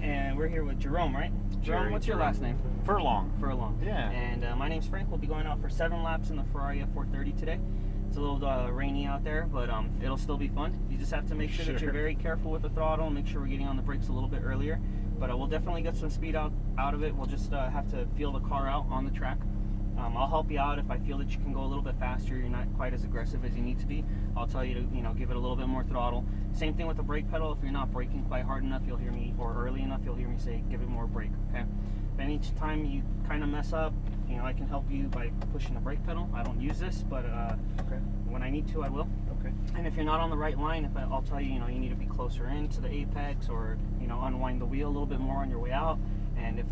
and we're here with Jerome, right? Jerome, what's your last name? Furlong. Furlong. Yeah. And my name's Frank. We'll be going out for 7 laps in the Ferrari F430 today. It's a little rainy out there, but it'll still be fun. You just have to make sure that you're very careful with the throttle and make sure we're getting on the brakes a little bit earlier. But we'll definitely get some speed out of it. We'll just have to feel the car out on the track. I'll help you out if I feel that you can go a little bit faster, you're not quite as aggressive as you need to be. I'll tell you to, give it a little bit more throttle. Same thing with the brake pedal. If you're not braking quite hard enough, you'll hear me, or early enough, you'll hear me say, give it more brake, okay? If any time you kind of mess up, I can help you by pushing the brake pedal. I don't use this, but when I need to, I will. Okay. And if you're not on the right line, I'll tell you, you need to be closer into the apex, or, unwind the wheel a little bit more on your way out. And if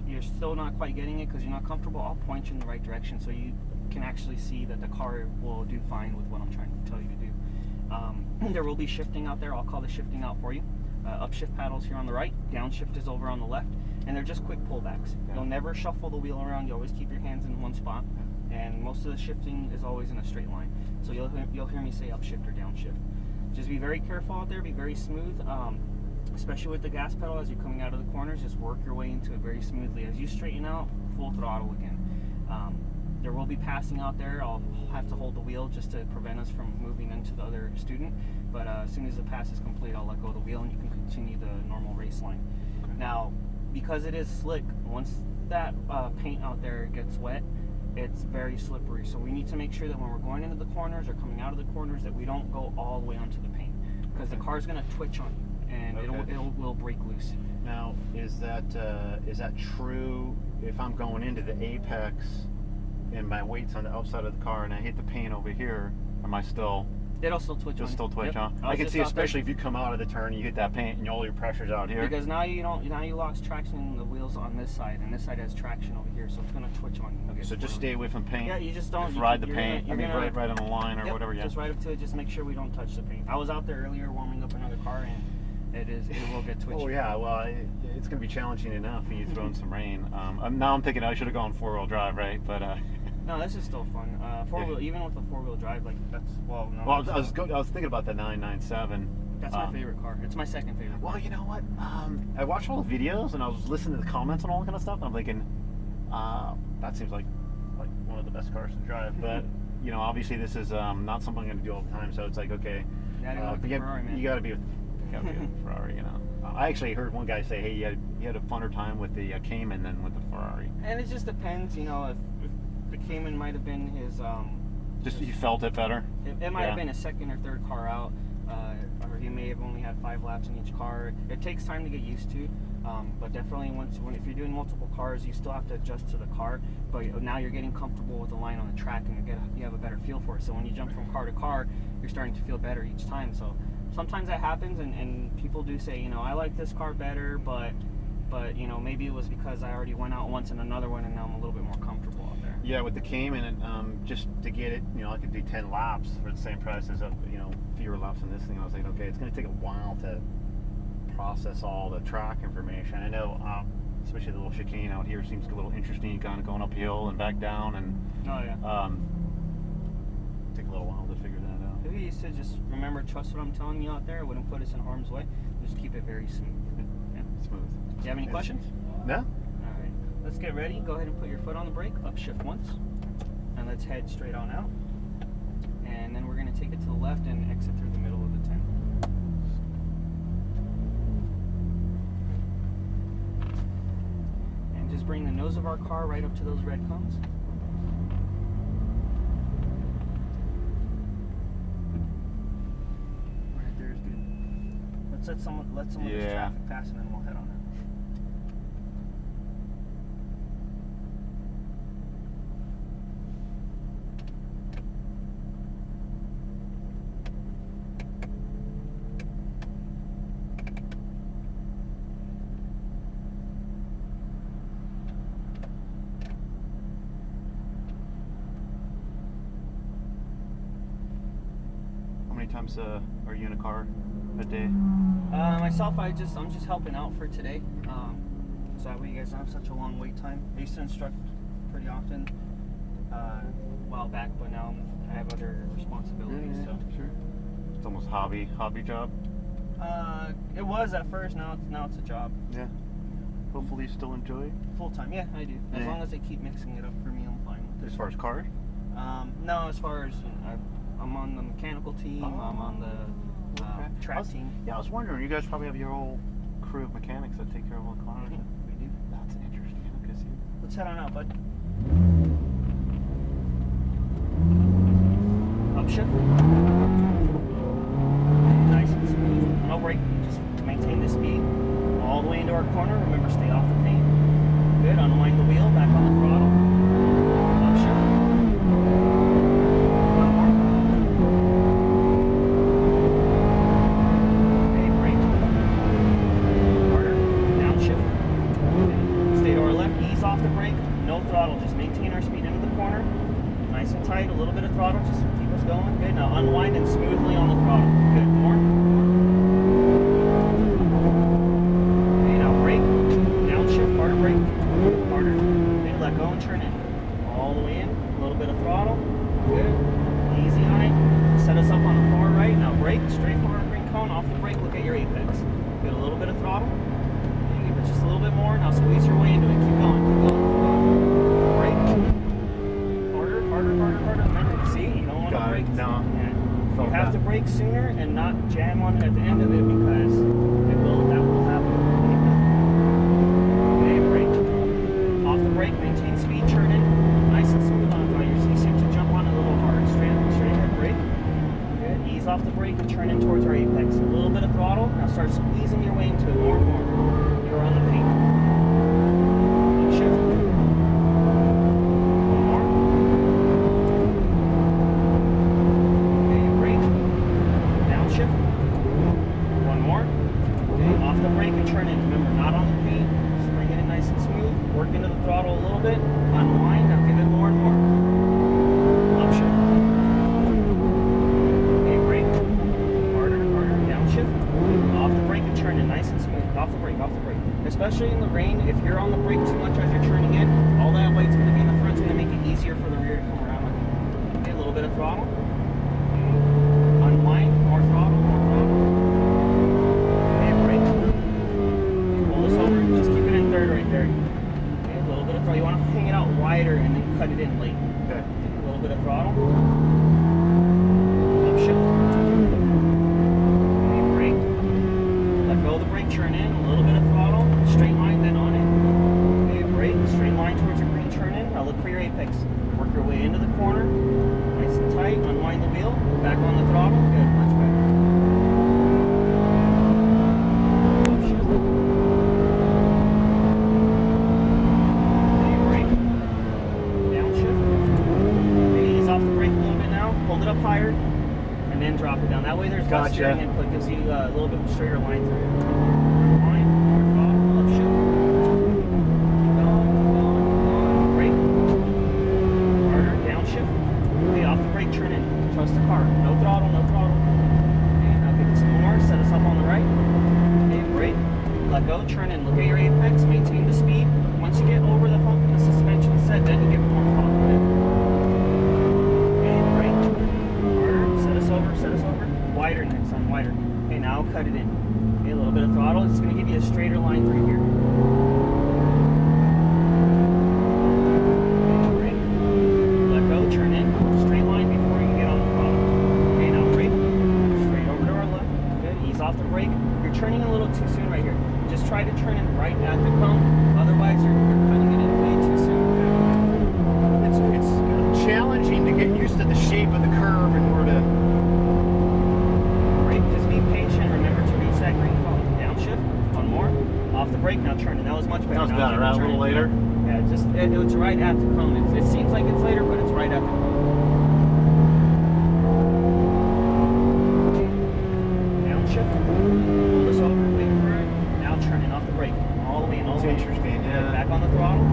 you're still not quite getting it because you're not comfortable, I'll point you in the right direction so you can actually see that the car will do fine with what I'm trying to tell you to do. There will be shifting out there. I'll call the shifting out for you. Upshift paddles here on the right, downshift is over on the left, and they're just quick pullbacks. Yeah. You'll never shuffle the wheel around. You always keep your hands in one spot, and most of the shifting is always in a straight line. So you'll hear me say upshift or downshift. Just be very careful out there. Be very smooth. Especially with the gas pedal, as you're coming out of the corners, just work your way into it very smoothly. As you straighten out, full throttle again. There will be passing out there. I'll have to hold the wheel just to prevent us from moving into the other student. But as soon as the pass is complete, I'll let go of the wheel and you can continue the normal race line. Okay. Now, because it is slick, once that paint out there gets wet, it's very slippery. So we need to make sure that when we're going into the corners or coming out of the corners that we don't go all the way onto the paint, because the car's going to twitch on you. And it will break loose. Now, is that true if I'm going into the apex and my weight's on the outside of the car and I hit the paint over here? Am I still? It'll still twitch. It'll still twitch, huh? I can see, especially if you come out of the turn, you hit that paint, and all your pressure's out here. Because now you lost traction in the wheels on this side, and this side has traction over here, so it's gonna twitch on you. Okay, so just stay away from paint. Yeah, you just don't. Just ride the paint. Right on the line or whatever. Yeah. Just right up to it. Just make sure we don't touch the paint. I was out there earlier warming up another car, and it will get twitchy. Oh yeah, well, it's going to be challenging enough when you throw in some rain. Now I'm thinking I should have gone 4-wheel drive, right? But no, this is still fun. Four-wheel, even with the 4-wheel drive, like that's no. Well, I was thinking about the 997. That's my favorite car. It's my second favorite. Well, you know what? I watched all the videos and I was listening to the comments and all that kind of stuff. And I'm thinking, that seems like one of the best cars to drive. But obviously this is not something I'm going to do all the time. So it's like, okay, you got to be with Ferrari, I actually heard one guy say, hey, he had a funner time with the Cayman than with the Ferrari. And it just depends, if the Cayman might have been his... just you felt it better? It might have been a second or third car out, or he may have only had 5 laps in each car. It takes time to get used to, but definitely if you're doing multiple cars, you still have to adjust to the car, but now you're getting comfortable with the line on the track and you have a better feel for it. So when you jump from car to car, you're starting to feel better each time. So sometimes that happens, and people do say, I like this car better, but maybe it was because I already went out once in another one, and now I'm a little bit more comfortable out there. Yeah, with the Cayman, just to get it, I could do 10 laps for the same price as fewer laps on this thing. I was like, okay, it's going to take a while to process all the track information. I know, especially the little chicane out here seems a little interesting, kind of going uphill and back down, and take a little while to figure that out. We used to just remember, trust what I'm telling you out there. It wouldn't put us in harm's way. Just keep it very smooth. Yeah. Smooth. Do you have any questions? No. All right. Let's get ready. Go ahead and put your foot on the brake. Upshift once. And let's head straight on out. And then we're going to take it to the left and exit through the middle of the 10. And just bring the nose of our car right up to those red cones. Let some of this traffic pass, and then we'll head on out. How many times are you in a car a day? Myself, I'm just helping out for today. So that way you guys don't have such a long wait time. I used to instruct pretty often a while back, but now I have other responsibilities. Yeah, so. Sure. It's almost hobby job. It was at first. Now it's a job. Yeah. Hopefully you still enjoy it. Full time. Yeah, I do. As long as they keep mixing it up for me, I'm fine with it. As far as cars? No, as far as I'm on the mechanical team. I'm on the track team. Yeah, I was wondering. You guys probably have your whole crew of mechanics that take care of all the cars. We do. That's interesting. I can see. Let's head on out, bud. Upshift. Nice and smooth. No brake. Just maintain the speed all the way into our corner. Remember, stay off the paint. Good. Unwind the wheel. Back on the throttle. Upshift. One more. Okay, brake. Harder. Downshift. Stay to our left. Ease off the brake. No throttle. Just maintain our speed into the corner. Nice and tight, a little bit of throttle, just keep us going. Good, now unwind and smoothly on the throttle. Good, more. Okay, now brake, downshift, harder brake, harder. Okay, let go and turn in. All the way in, a little bit of throttle. Good, easy on it. Set us up on the far right, now brake, straight forward green cone, off the brake, look at your apex. Good, a little bit of throttle. Okay, give it just a little bit more, now squeeze your way into it. Keep going, keep going, keep going. Brake. Harder. Remember, see, you don't want to brake. No. Yeah. You have to brake sooner and not jam on it at the end of it because that will happen. Okay, brake. Off the brake, maintain speed, turn in. Nice and smooth on the You seem to jump on a little hard. Straight ahead, brake. Good. Ease off the brake and turn in towards our apex. A little bit of throttle. Now start squeezing your way into it more and more. You're on the paint. Upshift. One more. Okay, off the brake and turn in. Remember, not on the paint. Just bring it in nice and smooth. Work into the throttle a little bit. Unwind. Now give it more and more. Upshift. Okay, brake. Harder. Downshift. Off the brake and turn in. Nice and smooth. Off the brake. Especially in the rain, if you're on the brake too much as you're turning in, all that weight's going to be in the front. It's going to make it easier for the rear to come around. Okay, a little bit of throttle. Unwind. More throttle. Just keep it in third right there. Okay, a little bit of throttle. You want to hang it out wider and then cut it in late. Okay. A little bit of throttle. Upshift. Okay, brake. Let go of the brake, turn in. A little bit of throttle. Straight line, then on it. Okay, brake. Straight line towards your green, turn in. Now look for your apex. Work your way into the corner. Nice and tight. Unwind the wheel. Back on the throttle. Good. Much better. Hold it up higher and then drop it down. That way there's less steering input, gives you a little bit straighter line through it. Line, more throttle, upshift. Keep going. Brake. Harder, downshift. Okay, off the brake, turn in. Trust the car. No throttle. Okay, now give it some more. Set us up on the right. Okay, brake. Let go, turn in. Look at your apex, maintain the speed. Once you get over the hump and the suspension set, then you get more throttle. Set us over. Wider next time, wider. Okay, now cut it in. Okay, a little bit of throttle. It's going to give you a straighter line through here. Okay, brake. Let go, turn in. Straight line before you get on the throttle. Okay, now brake. Straight over to our left. Good. Ease off the brake. You're turning a little too soon right here. Just try to turn in right at the cone. Otherwise, you're cutting it in way too soon. It's challenging to get used to the shape of the curve and where to... Just be patient. Remember to reach that green cone. Downshift. One more. Off the brake. Now turn it. That was much better. That was better. Right? A little later. Yeah, it's right at the cone. It seems like it's later, but it's right at the cone. Okay. Downshift. Pull this over. Wait for it. Now turn it off the brake. All the way in. All the way. Interesting. Yeah. Back on the throttle.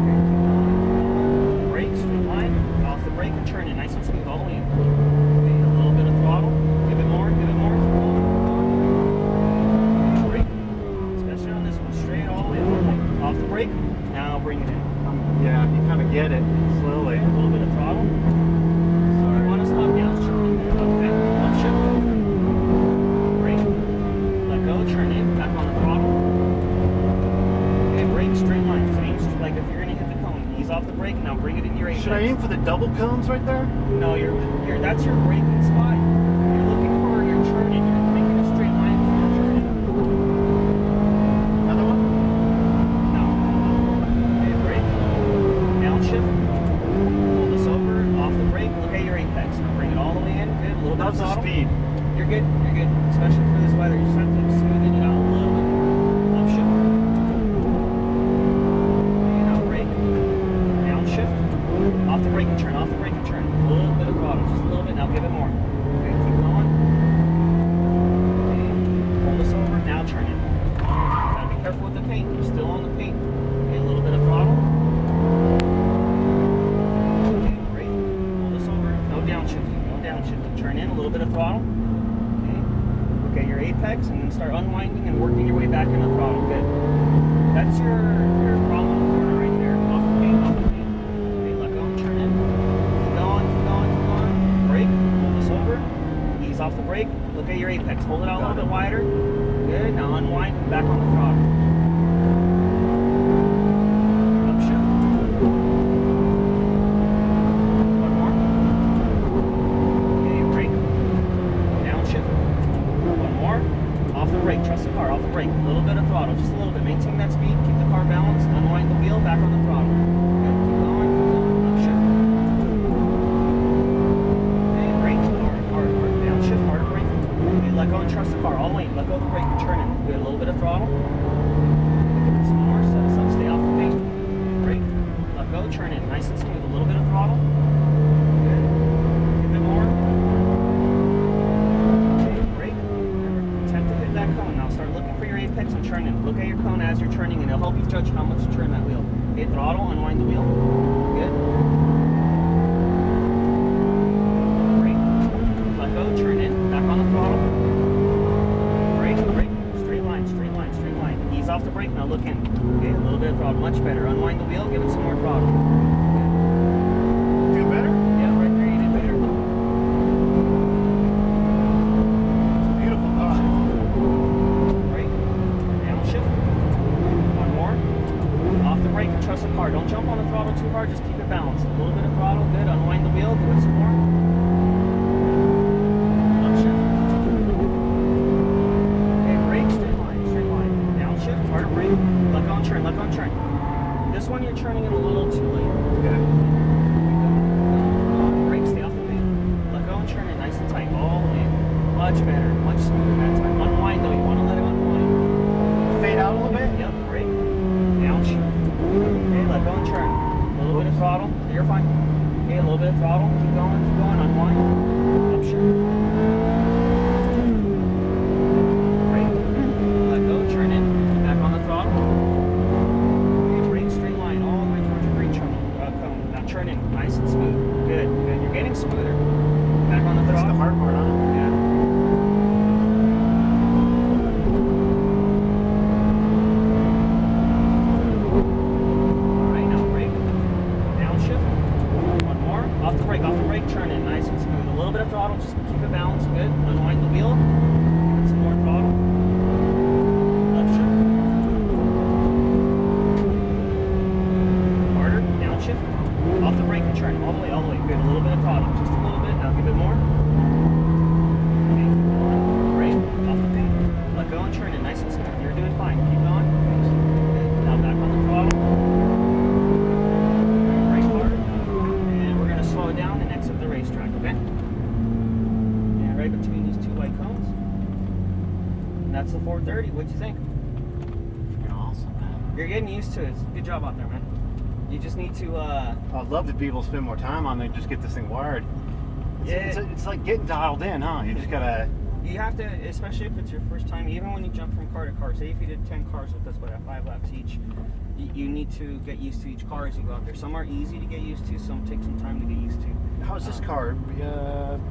Okay, keep going. Brake. Straight line. Off the brake and turn it. Nice and smooth. All the way in. Okay, a little bit of throttle. Give it more. Brake. Especially on this one. Straight all the way. Off the brake. Now bring it in. Yeah, you kind of get it slowly. A little bit of throttle. Sorry. You want to stop downshift. Okay. Upshift. Brake. off the brake. Now bring it into your apex. Should I aim for the double cones right there? No, that's your braking spot. You're looking for your turn in. You're making a straight line for your turn in. Another one? No. Okay, brake. Downshift. Pull this over. Off the brake. Look at your apex. Now bring it all the way in. Good. A little bit of How's the throttle. speed? You're good. You're good. Especially for this weather. You just have to smooth it out a little bit. Upshift. Okay, now brake. Downshift. Off the brake and turn. Off the brake and turn. A little bit of throttle. Just a little bit. Now give it more. Okay, keep going. Okay. Pull this over. Now turn it. Gotta be careful with the paint. You're still on the paint. Okay, a little bit of throttle. Okay, brake. Pull this over. No downshifting. No downshifting. Turn in. A little bit of throttle. Look at your apex and then start unwinding and working your way back into the throttle. Good. That's your problem corner right there. Off the paint, off the paint. Okay, let go and turn in. Keep going, keep going, keep going. Brake, pull this over. Ease off the brake. Look at your apex. Hold it out a little bit wider. Good. Now unwind and back on the throttle. Upshift. One more. Okay, brake. Downshift. One more. Off the brake. Trust the car. Off the brake. A little bit of throttle. Just a little bit. Maintain that speed. Keep the car balanced. Unwind the wheel. Back on the throttle. Good. Keep going. Keep going. Upshift. Okay. Brake. Hard. Downshift. Harder brake. Okay. Let go and trust the car. All the way. Let go of the brake and turn it. Good. A little bit of throttle. Give it some more. Set us up. Stay off the paint. Brake. Let go. Turn it. Nice and smooth. A little bit of throttle. Good. Give it more. That cone. Now start looking for your apex and turn in. Look at your cone as you're turning and it'll help you judge how much to turn that wheel. Okay, throttle, unwind the wheel. Good. Brake. Let go, turn in. Back on the throttle. Brake, brake. Straight line, straight line, straight line. Ease off the brake, now look in. Okay, a little bit of throttle. Much better. Unwind the wheel, give it some more throttle. Do better? Yeah, right there you did better. Trust the car. Don't jump on the throttle too hard. Just keep it balanced. A little bit of throttle. Good. Unwind the wheel. Give it some more. Upshift. Okay, brake. Straight line. Straight line. Downshift. Harder brake. Let go and turn. Let go and turn. This one you're turning it a little too late. Okay. Brake. Stay off the paint. Let go and turn it nice and tight. All the way. Much better. Much smoother that time. Unwind though. You want to let it unwind. Fade out a little bit? Yep. Brake. Downshift. Okay, let go and turn. A little bit of throttle. You're fine. Okay, a little bit of throttle. Keep going, unwind. Upshift. Brake. Let go, turn in. Back on the throttle. Okay, brake, straight line all the way towards your green cone. Now turn in. Nice and smooth. Good, good. You're getting smoother. Back on the throttle. That's the hard part, huh? Yeah. Off the brake, turn in nice and smooth. A little bit of throttle, just keep it balanced, good. Unwind the wheel, give it some more throttle. Upshift. Harder, downshift. Off the brake and turn, all the way, good. A little bit of throttle, just a little bit, now give it more. Okay, keep going. Brake, off the paint. Let go and turn in nice and smooth. You're doing fine, keep going. Good. Now back on the throttle. Slow it down and exit the racetrack, okay? And right between these two white cones. And that's the 430. What'd you think? Freaking awesome, man. You're getting used to it. Good job out there, man. You just need to I'd love to be able to spend more time on it and just get this thing wired. It's like getting dialed in, huh? You just gotta... You have to, especially if it's your first time, even when you jump from car to car. Say if you did 10 cars with us, but at 5 laps each, you need to get used to each car as you go out there. Some are easy to get used to, some take some time to get used to. How's this car?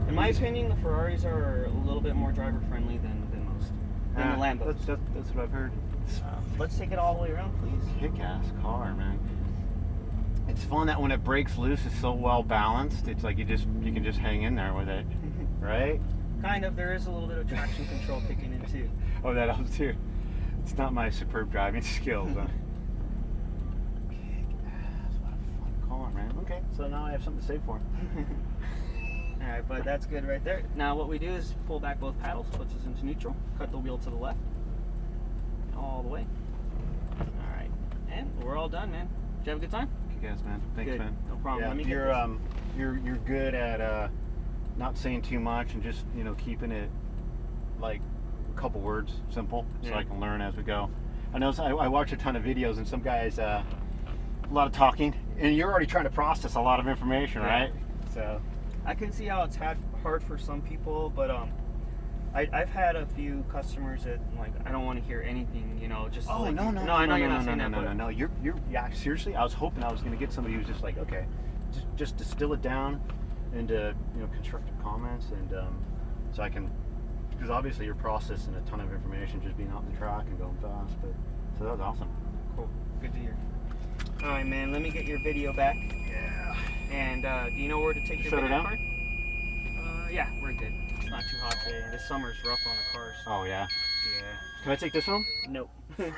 In my opinion, the Ferraris are a little bit more driver friendly than most. Than the Lambos. That's what I've heard. Let's take it all the way around, please. Kick-ass car, man. It's fun that when it breaks loose, it's so well balanced. It's like you can just hang in there with it, right? Kind of. There is a little bit of traction control kicking in too. Oh, that helps too. It's not my superb driving skills. Kick-ass, what a fun smart, man. Okay, so now I have something to save for. All right, but that's good right there. Now what we do is pull back both paddles, puts us into neutral, cut the wheel to the left, all the way. All right, and we're all done, man. Did you have a good time? Yes, man. Thanks, Good. man. No problem. Yeah, Let me get you're good at not saying too much and just keeping it like a couple words, simple, so I can learn as we go. I know I watch a ton of videos and some guys a lot of talking, and you're already trying to process a lot of information, right? So I can see how it's hard for some people, but I've had a few customers that like I don't want to hear anything, just no, like, no, I know you're not saying that, no. You're yeah. Seriously, I was hoping I was going to get somebody who's just like, okay, just distill it down into constructive comments, and so I can, because obviously you're processing a ton of information just being out in the track and going fast. But so that was awesome. Cool, good to hear. All right, man. Let me get your video back. Yeah. And do you know where to take your Shut it video out? card? Yeah, we're good. It's not too hot today. This summer's rough on the cars. Oh yeah. Yeah. Can I take this home? Nope.